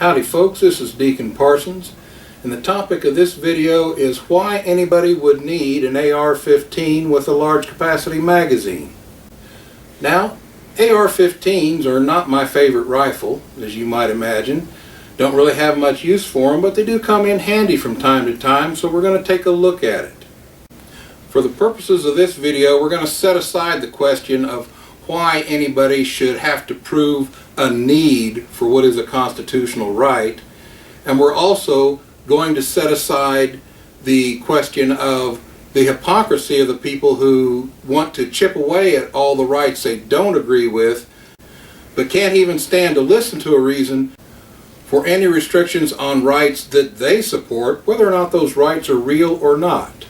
Howdy folks, this is Deacon Parsons, and the topic of this video is why anybody would need an AR-15 with a large capacity magazine. Now, AR-15s are not my favorite rifle, as you might imagine. Don't really have much use for them, but they do come in handy from time to time, so we're going to take a look at it. For the purposes of this video, we're going to set aside the question of why anybody should have to prove a need for what is a constitutional right, and we're also going to set aside the question of the hypocrisy of the people who want to chip away at all the rights they don't agree with, but can't even stand to listen to a reason for any restrictions on rights that they support, whether or not those rights are real or not.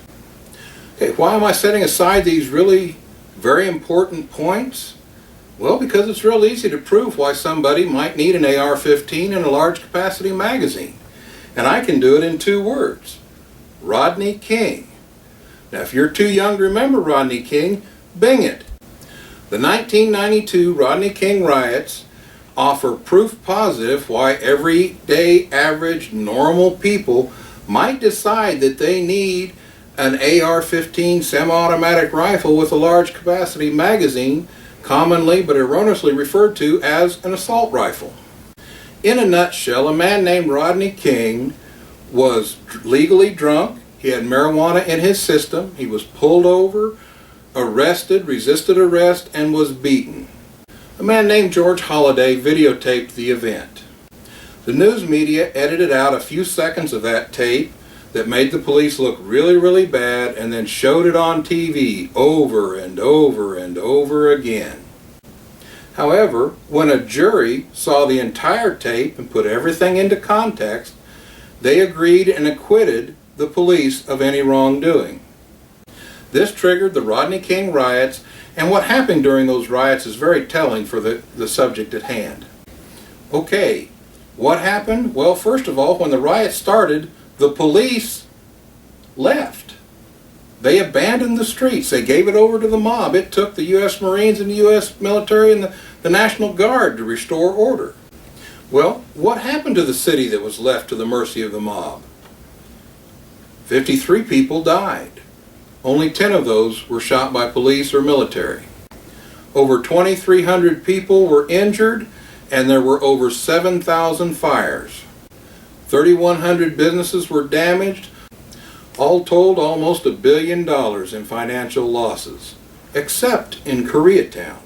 Okay, why am I setting aside these really very important points? Well, because it's real easy to prove why somebody might need an AR-15 and a large capacity magazine. And I can do it in two words: Rodney King. Now, if you're too young to remember Rodney King, bing it. The 1992 Rodney King riots offer proof positive why everyday, average, normal people might decide that they need an AR-15 semi-automatic rifle with a large capacity magazine, commonly but erroneously referred to as an assault rifle. In a nutshell, a man named Rodney King was legally drunk. He had marijuana in his system. He was pulled over, arrested, resisted arrest, and was beaten. A man named George Holliday videotaped the event. The news media edited out a few seconds of that tape that made the police look really, really bad, and then showed it on TV over and over and over again. However, when a jury saw the entire tape and put everything into context, they agreed and acquitted the police of any wrongdoing. This triggered the Rodney King riots, and what happened during those riots is very telling for the subject at hand. Okay, what happened? Well, first of all, when the riots started, the police left. They abandoned the streets. They gave it over to the mob. It took the U.S. Marines and the U.S. military and the National Guard to restore order. Well, what happened to the city that was left to the mercy of the mob? 53 people died. Only 10 of those were shot by police or military. Over 2,300 people were injured, and there were over 7,000 fires. 3,100 businesses were damaged. All told, almost $1 billion in financial losses, except in Koreatown.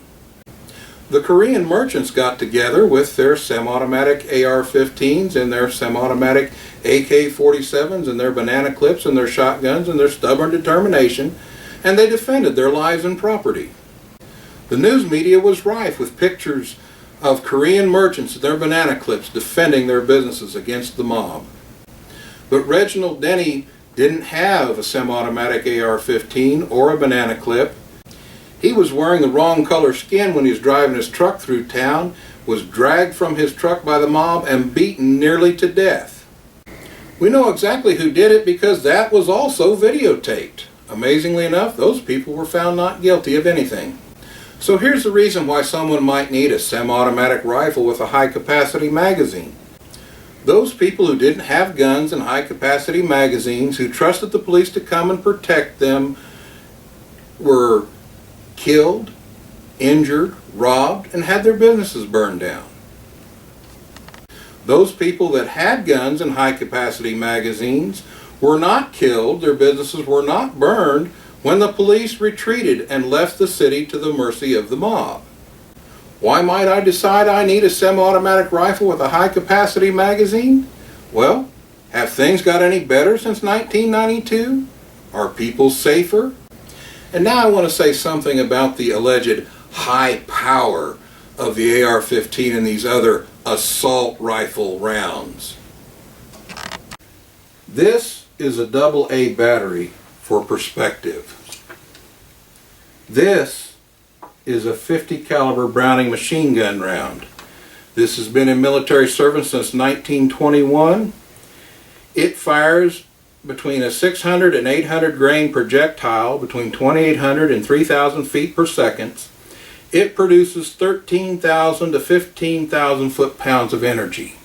The Korean merchants got together with their semi-automatic AR-15s and their semi-automatic AK-47s and their banana clips and their shotguns and their stubborn determination, and they defended their lives and property. The news media was rife with pictures of Korean merchants and their banana clips defending their businesses against the mob. But Reginald Denny didn't have a semi-automatic AR-15 or a banana clip. He was wearing the wrong color skin when he was driving his truck through town, was dragged from his truck by the mob, and beaten nearly to death. We know exactly who did it because that was also videotaped. Amazingly enough, those people were found not guilty of anything. So here's the reason why someone might need a semi-automatic rifle with a high-capacity magazine. Those people who didn't have guns and high-capacity magazines, who trusted the police to come and protect them, were killed, injured, robbed, and had their businesses burned down. Those people that had guns and high-capacity magazines were not killed, their businesses were not burned, when the police retreated and left the city to the mercy of the mob. Why might I decide I need a semi-automatic rifle with a high-capacity magazine? Well, have things got any better since 1992? Are people safer? And now I want to say something about the alleged high power of the AR-15 and these other assault rifle rounds. This is a AA battery for perspective. This is a .50 caliber Browning machine gun round. This has been in military service since 1921. It fires between a 600 and 800 grain projectile between 2,800 and 3,000 feet per second. It produces 13,000 to 15,000 foot-pounds of energy.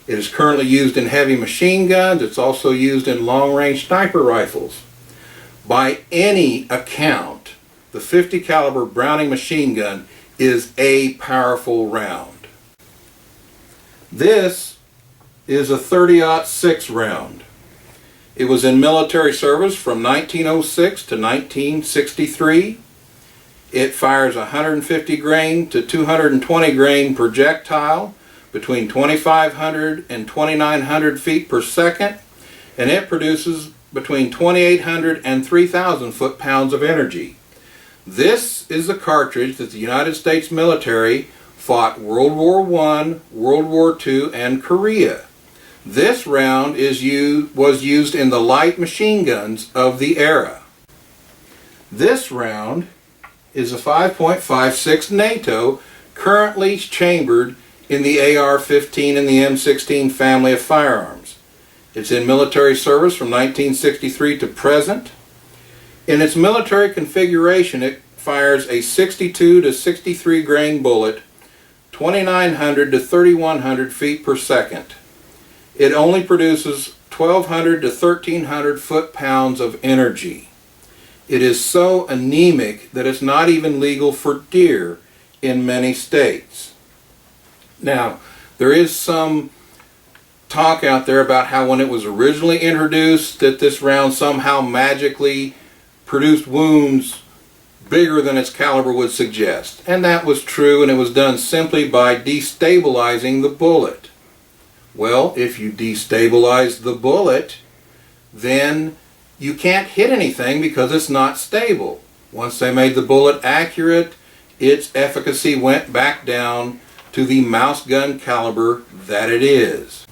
It is currently used in heavy machine guns. It's also used in long-range sniper rifles. By any account, the .50 caliber Browning machine gun is a powerful round. This is a .30-06 round. It was in military service from 1906 to 1963. It fires 150 grain to 220 grain projectile between 2,500 and 2,900 feet per second, and it produces between 2,800 and 3,000 foot-pounds of energy. This is the cartridge that the United States military fought World War I, World War II, and Korea. This round was used in the light machine guns of the era. This round is a 5.56 NATO, currently chambered in the AR-15 and the M16 family of firearms. It's in military service from 1963 to present. In its military configuration, it fires a 62 to 63 grain bullet, 2,900 to 3,100 feet per second. It only produces 1,200 to 1,300 foot-pounds of energy. It is so anemic that it's not even legal for deer in many states. Now, there is some talk out there about how when it was originally introduced that this round somehow magically produced wounds bigger than its caliber would suggest. And that was true, and it was done simply by destabilizing the bullet. Well, if you destabilize the bullet, then you can't hit anything because it's not stable. Once they made the bullet accurate, its efficacy went back down to the mouse gun caliber that it is.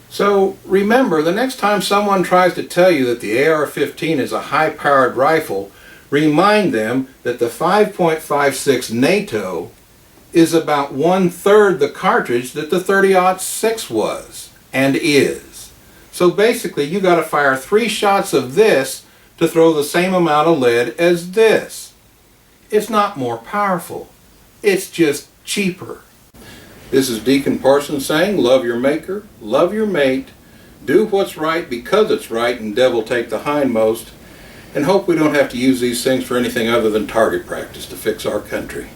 So remember, the next time someone tries to tell you that the AR-15 is a high-powered rifle, remind them that the 5.56 NATO is about 1/3 the cartridge that the .30-06 was and is. So basically, you got to fire 3 shots of this to throw the same amount of lead as this. It's not more powerful. It's just cheaper. This is Deacon Parsons saying, love your maker, love your mate, do what's right because it's right, and devil take the hindmost, and hope we don't have to use these things for anything other than target practice to fix our country.